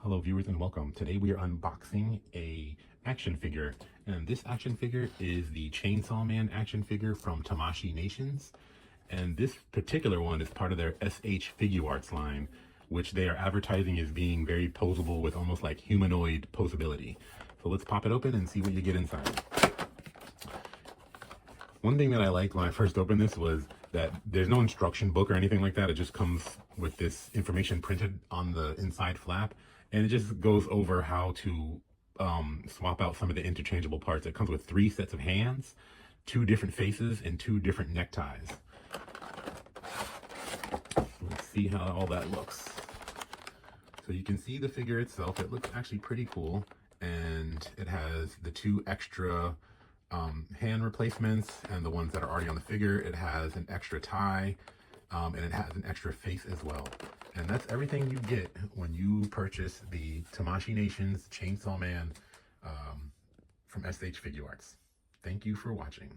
Hello viewers and welcome. Today we are unboxing a action figure, and this action figure is the Chainsaw Man action figure from TAMASHII Nations, and this particular one is part of their SH Figuarts line, which they are advertising as being very posable with almost like humanoid posability. So let's pop it open and see what you get inside. One thing that I liked when I first opened this was that there's no instruction book or anything like that. It just comes with this information printed on the inside flap, and it just goes over how to swap out some of the interchangeable parts. It comes with 3 sets of hands, 2 different faces, and 2 different neckties. Let's see how all that looks. So you can see the figure itself. It looks actually pretty cool, and it has the 2 extra hand replacements and the ones that are already on the figure. It has an extra tie, and it has an extra face as well. And that's everything you get when you purchase the TAMASHII Nations Chainsaw Man from SH Figuarts. Thank you for watching.